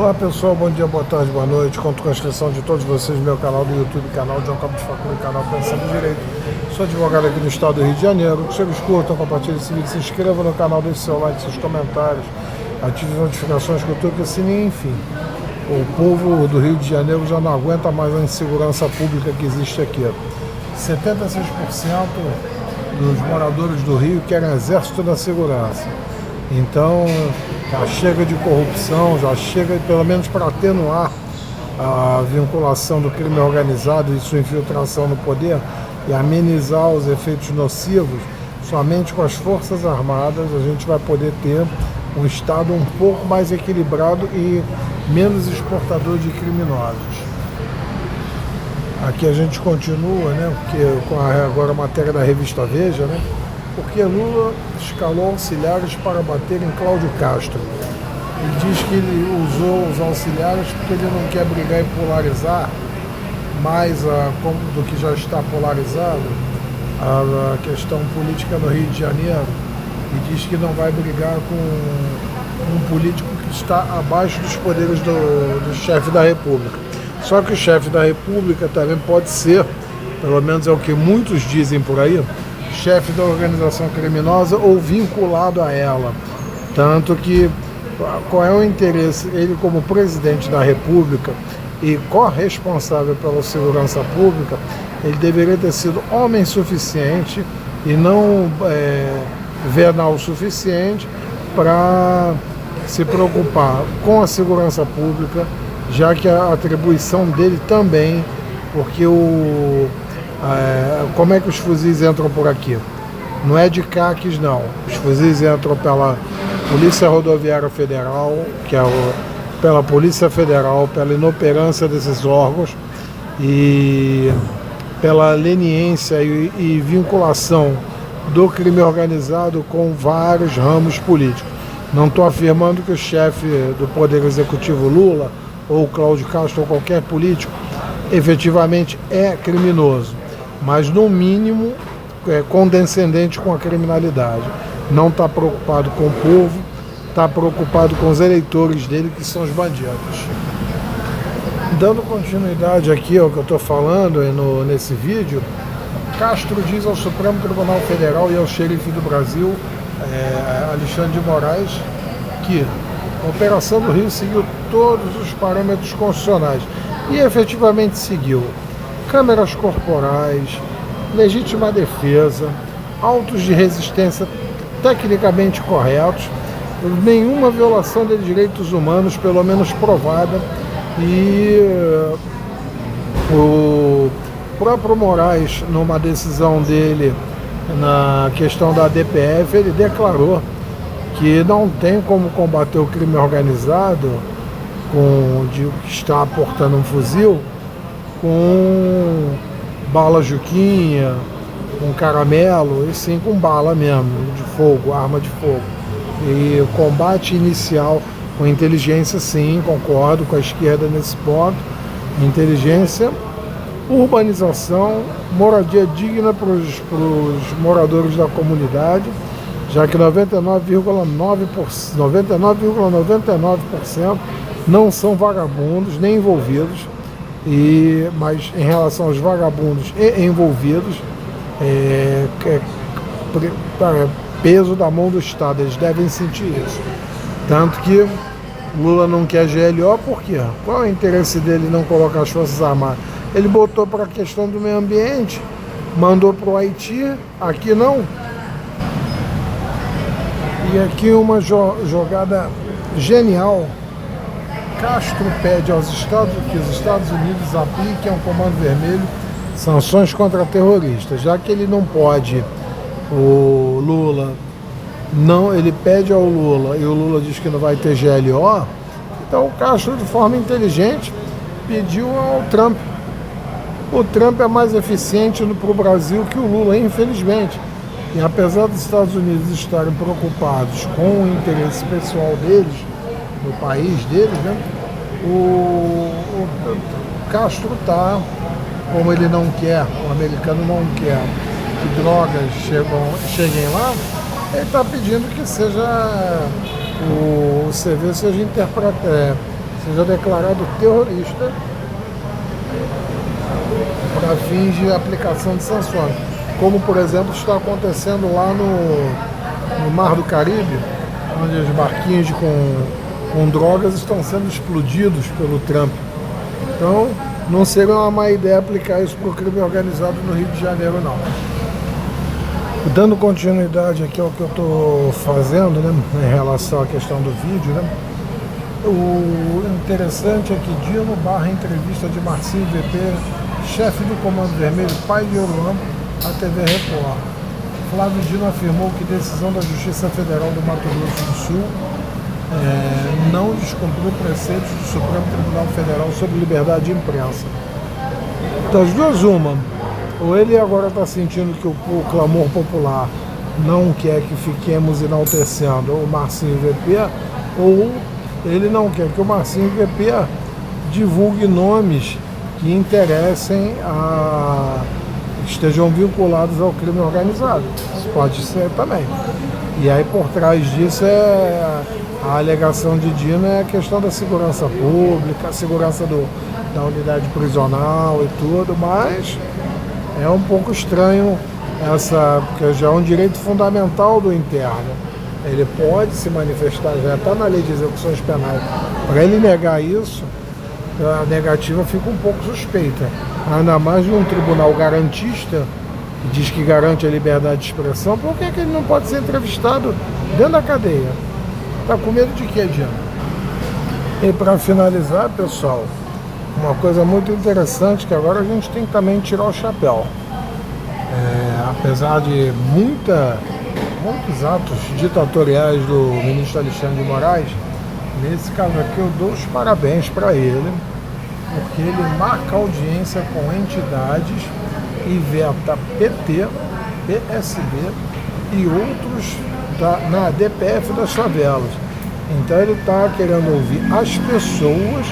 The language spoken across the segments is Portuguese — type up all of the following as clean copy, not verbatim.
Olá pessoal, bom dia, boa tarde, boa noite. Conto com a inscrição de todos vocês no meu canal do YouTube, canal John Campos Facul, canal Pensando Direito. Sou advogado aqui no estado do Rio de Janeiro. Que vocês curtam, compartilhem esse vídeo, se inscrevam no canal, deixe seu like, seus comentários, ative as notificações, cutuque o sininho, enfim. O povo do Rio de Janeiro já não aguenta mais a insegurança pública que existe aqui. 76% dos moradores do Rio querem exército da segurança. Então, já chega de corrupção, já chega, pelo menos para atenuar a vinculação do crime organizado e sua infiltração no poder e amenizar os efeitos nocivos, somente com as Forças Armadas a gente vai poder ter um Estado um pouco mais equilibrado e menos exportador de criminosos. Aqui a gente continua, né, porque com agora a matéria da revista Veja, né, porque Lula escalou auxiliares para bater em Cláudio Castro. Ele diz que ele usou os auxiliares porque ele não quer brigar e polarizar mais do que já está polarizado a questão política no Rio de Janeiro, e diz que não vai brigar com um político que está abaixo dos poderes do chefe da República. Só que o chefe da República também pode ser, pelo menos é o que muitos dizem por aí, chefe da organização criminosa ou vinculado a ela. Tanto que, qual é o interesse? Ele, como presidente da República e corresponsável pela segurança pública, ele deveria ter sido homem suficiente e não venal o suficiente para se preocupar com a segurança pública, já que a atribuição dele também, porque como é que os fuzis entram por aqui? Não é de caques, não. Os fuzis entram pela Polícia Rodoviária Federal, que é pela Polícia Federal, pela inoperância desses órgãos e pela leniência e vinculação do crime organizado com vários ramos políticos. Não estou afirmando que o chefe do Poder Executivo Lula ou Cláudio Castro ou qualquer político efetivamente é criminoso, mas no mínimo é condescendente com a criminalidade. Não está preocupado com o povo, está preocupado com os eleitores dele, que são os bandidos. Dando continuidade aqui ao que eu estou falando nesse vídeo, Castro diz ao Supremo Tribunal Federal e ao xerife do Brasil, Alexandre de Moraes, que a Operação do Rio seguiu todos os parâmetros constitucionais e efetivamente seguiu. Câmeras corporais, legítima defesa, autos de resistência tecnicamente corretos, nenhuma violação de direitos humanos, pelo menos provada, e o próprio Moraes, numa decisão dele na questão da DPF, ele declarou que não tem como combater o crime organizado que está portando um fuzil com bala Juquinha, com caramelo, e sim com bala mesmo, de fogo, arma de fogo. E o combate inicial com inteligência, sim, concordo com a esquerda nesse ponto. Inteligência, urbanização, moradia digna para os moradores da comunidade, já que 99,99% não são vagabundos nem envolvidos, mas em relação aos vagabundos e envolvidos, peso da mão do Estado, eles devem sentir isso. Tanto que Lula não quer GLO, por quê? Qual é o interesse dele não colocar as Forças Armadas? Ele botou para a questão do meio ambiente, mandou para o Haiti, aqui não. E aqui uma jogada genial. Castro pede que os Estados Unidos apliquem ao Comando Vermelho sanções contra terroristas, já que ele não pode, o Lula, não, ele pede ao Lula e o Lula diz que não vai ter GLO, então o Castro, de forma inteligente, pediu ao Trump. O Trump é mais eficiente para o Brasil que o Lula, infelizmente. E apesar dos Estados Unidos estarem preocupados com o interesse pessoal deles, no país deles, né, o Castro está, como ele não quer, o americano não quer que drogas cheguem lá, ele está pedindo que seja o CV seja seja declarado terrorista para fins de aplicação de sanções. Como, por exemplo, está acontecendo lá no Mar do Caribe, onde os barquinhos com drogas estão sendo explodidos pelo Trump. Então, não seria uma má ideia aplicar isso para o crime organizado no Rio de Janeiro, não. Dando continuidade aqui ao que eu estou fazendo, né, em relação à questão do vídeo, né, o interessante é que Dino barra entrevista de Marcinho VP, chefe do Comando Vermelho, pai de Oruan, à TV Record. Flávio Dino afirmou que decisão da Justiça Federal do Mato Grosso do Sul não descumpriu preceitos do Supremo Tribunal Federal sobre liberdade de imprensa. Das duas, uma. Ou ele agora está sentindo que o clamor popular não quer que fiquemos enaltecendo o Marcinho VP, ou ele não quer que o Marcinho VP divulgue nomes que interessem estejam vinculados ao crime organizado. Isso pode ser também. E aí por trás disso a alegação de Dino é a questão da segurança pública, a segurança da unidade prisional e tudo, mas é um pouco estranho porque já é um direito fundamental do interno. Ele pode se manifestar, já está na lei de execuções penais. Para ele negar isso, a negativa fica um pouco suspeita. Ainda mais de um tribunal garantista, que diz que garante a liberdade de expressão, por que ele não pode ser entrevistado dentro da cadeia? Está com medo de quê, Diana? E para finalizar, pessoal, uma coisa muito interessante que agora a gente tem que também tirar o chapéu. Apesar de muitos atos ditatoriais do ministro Alexandre de Moraes, nesse caso aqui eu dou os parabéns para ele, porque ele marca audiência com entidades e veta PT, PSB e outros na DPF das favelas. Então ele está querendo ouvir as pessoas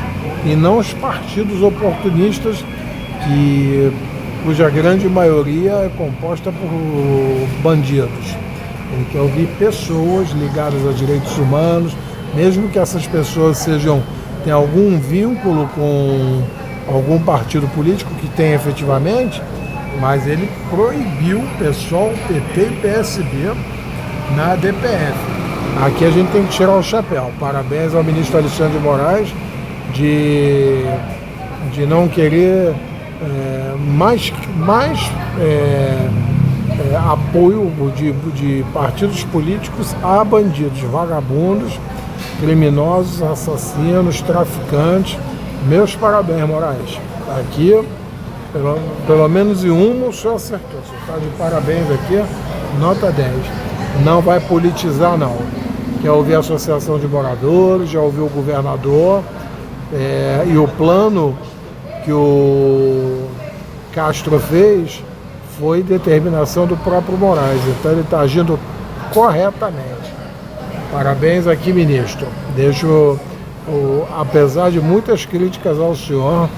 e não os partidos oportunistas cuja grande maioria é composta por bandidos. Ele quer ouvir pessoas ligadas a direitos humanos, mesmo que essas pessoas tenham algum vínculo com algum partido político que tem efetivamente, mas ele proibiu PSOL, PT e PSB na DPF. Aqui a gente tem que tirar o chapéu. Parabéns ao ministro Alexandre de Moraes de não querer mais apoio de partidos políticos a bandidos, vagabundos, criminosos, assassinos, traficantes. Meus parabéns, Moraes. Aqui, pelo menos em uma o senhor acertou. Você está de parabéns aqui, nota 10. Não vai politizar, não. Quer ouvir a Associação de Moradores, já ouviu o governador, e o plano que o Castro fez foi determinação do próprio Moraes. Então ele está agindo corretamente. Parabéns aqui, ministro. Apesar de muitas críticas ao senhor,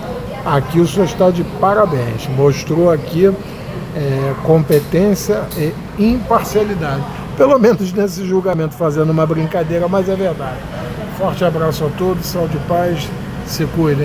aqui o senhor está de parabéns. Mostrou aqui competência e imparcialidade. Pelo menos nesse julgamento, fazendo uma brincadeira, mas é verdade. Forte abraço a todos, saúde e paz, se cuidem.